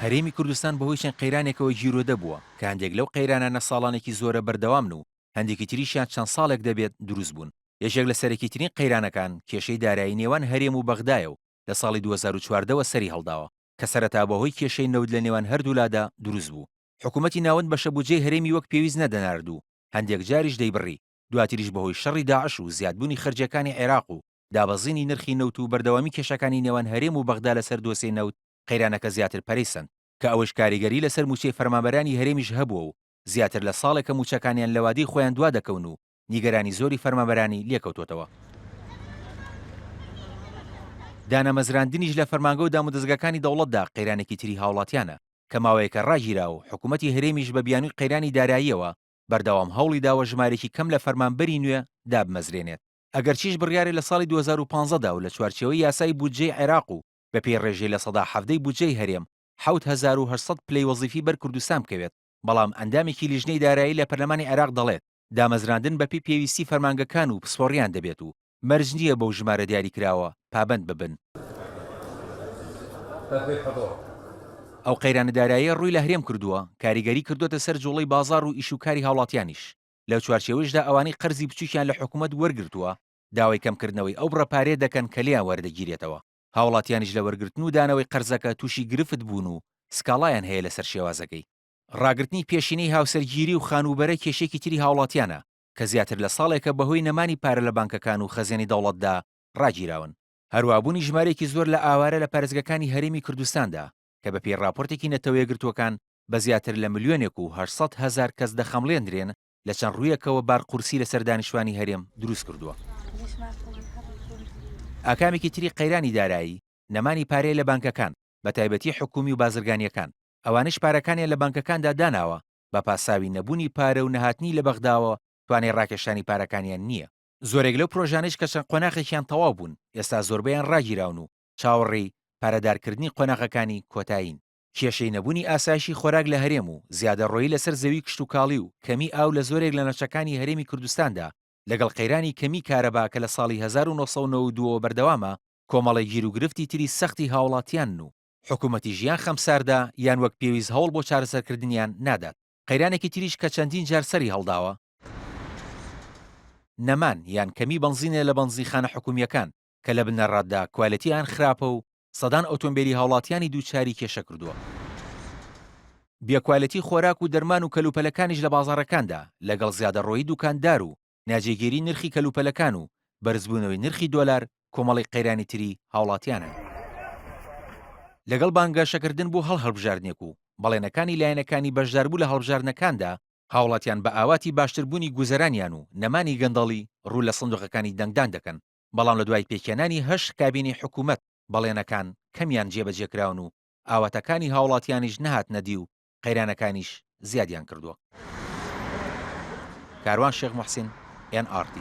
هەرێمی کوردستان بەهۆی چەند قەیرانێکەوە گیرۆدە بووە کە هەندێک لەو قەیرانانە ساڵانێکی زۆرە بەردەوامن و هەندێکی تریشیان چەند ساڵێک دەبێت دروست بوون. یەکێک لە سەرەکیترین قەیرانەکان کێشەی دارایی نێوان هەرێم و بەغدایە و لە ساڵی 2014ەوە سەری هەڵداوە کە سەرەتا بەهۆی کێشەی نەود لە نێوان هەردوولادا دروست بوو. حکوومەتی ناوەند بە شەبوجێی هەرێمی وەک پێویست نەدەنارد و هەندێک جاریش دەیبڕی، دواتریش بەهۆی شەڕی داعش و زیادبوونی خەرجیەکانی عێراق و دابەزینی نرخی نەوت و بەردەوامی کێشەکانی نێوان هەرێم و بەغدا لەسەر دۆسەی نەوت قەیرانەکە زیاتر پەرەیسەند کە ئەوەش کاریگەری لەسەر موچەی فەرمانبەرانی هەرێمیش هەبووە و زیاتر لە ساڵێکە موچەکانیان لە وادەی خۆیان دوا دەکەون و نیگەرانی زۆری فەرمانبەرانی لێکەوتوتەوە. دانەمەزراندنیش لە فەرمانگە و دامودەزگەکانی دەوڵەتدا قەیرانێکی تری هاوڵاتیانە کە ماوەیەکە ڕاگیرا و حکوومەتی هەرێمیش بە بیانووی قەیرانی داراییەوە بەردەوام هەوڵی داوە ژمارێکی کەم لە فەرمانبەری نوێ دابمەزرێنێت. ئەگەرچیش بڕیارێ لە ساڵی 2015دا و لە چوارچێوەی یاسای بودجەی عێراق و بە پێی ڕێژەی لە سەدا حەڤدەی بودجەی هەرێم 7800 پلەی وەزیفی بەر کوردستان بکەوێت، بەڵام ئەندامێکی لیژنەی دارایی لە پەرلەمانی عێراق دەڵێت دامەزراندن بەپی پێویستی فەرمانگەکان و پسپۆڕیان دەبێت و مەرج نییە بەو ژمارە دیاریکراوە پابەند ببن. ئەو قەیرانە داراییە ڕووی لە هەرێم کردووە، کاریگەری کردوتە سەر جوڵەی بازاڕ و ئیشوکاری هاوڵاتیانیش. لەو چوارچێوەشدا ئەوانەی قەرزی بچووکیان لە حکوومەت وەرگرتووە داوای کەمکردنەوەی ئەو بڕەپارێ دەکەن کە لیان وەردەگیرێتەوە. هاوڵاتیانیش لە وەرگرتن و دانەوەی قەرزەکە تووشی گرفت بوون و سکاڵایان هەیە لەسەر شێوازەکەی. ڕاگررتنی پێشینەی هاوسەرگیری و خانوبەرە کێشێکی تری هاوڵاتیانە کە زیاتر لە ساڵێکە بەهۆی نەمانی پارە لە بانکەکان و خەزیێنی دەوڵەتدا ڕاگیراون. هەروابوونی ژمارێکی زۆر لە ئاوارە لە پارێزگەکانی هەرێمی کوردستاندا کە بە پێی راپۆرتێکی نەتەوەیە گرتووەکان بە زیاتر لە ملیۆنێک و 800,000 کەس دەخەمڵێندرێن لە چەند ڕوویەکەوە بارقورسی لەسەر دانیشتوانی هەرێم دروست کردووە. ئاکامێکی تری قەیرانی دارایی نەمانی پارەیە لە بانکەکان، بە تایبەتی حکومی و بازرگانیەکان. ئەوانش پارەکانیان لە بانکەکاندا داناوە بە پاساوی نەبوونی پارە و نەهاتنی لە بەغداوە توانای ڕاکێشانی پارەکانیان نییە. زۆرێک لەو پرۆژانش کە چەند قۆناغێکیان تەواو بوون ئێستا زۆربەیان ڕاگیراون و چاوەڕێی پارەدارکردنی قۆناغەکانی کۆتایین. کێشەی نەبوونی ئاسایشی خۆراک لە هەرێم و زیادەڕۆیی لەسەر زەوی کشت و کاڵی و کەمی ئاو لە زۆرێک لە نەچەکانی هەرێمی کوردستاندا لەگەڵ قەیرانی کەمی کارەبا کە لە ساڵی 1992 بەردەوامە کۆمەڵی گیر و گرفتی تری سەختی هاوڵاتیان و حکوومەتی ژیان خەمساردا یان وەک پێویست هەوڵ بۆ چارەسەرکردنیان نادات. قەیرانێکی تریش کە چەندین جار سەری هەڵداوە نەمان یان کەمی بەنزینە لە بەنزیخانە حکومیەکان کە لە بنەڕاتدا کوالەتیان خراپە و سەدان ئۆتۆمبیلی هاوڵاتیانی دووچاری کێشە کردووە. بێکوالەتی خۆراک و دەرمان و کەلوپەلەکانیش لە بازاڕەکاندا لەگەڵ زیادەڕۆیی دوکاندار و ناجێگیری نرخی کەلوپەلەکان و بەرزبوونەوەی نرخی دۆلار کۆمەڵی قەیرانی تری هاوڵاتیانن. لەگەڵ بانگەشەکردن بۆ هەڵبژاردنێک و بەڵێنەکانی لایەنەکانی بەشداربوو لە هەڵبژاردنەکاندا هاوڵاتیان بە ئاواتی باشتربوونی گوزەرانیان و نەمانی گەندەڵی ڕوو لە سندوقەکانی دەنگدان دەکەن، بەڵام لە دوای پێکێنانی هەشت کابینی حکوومەت بەڵێنەکان کەمیان جێبەجێکراون و ئاواتەکانی هاوڵاتیانیش نەهات نەدی و قەیرانەکانیش زیادیان کردووە. کاروان شێخ موحسین NRT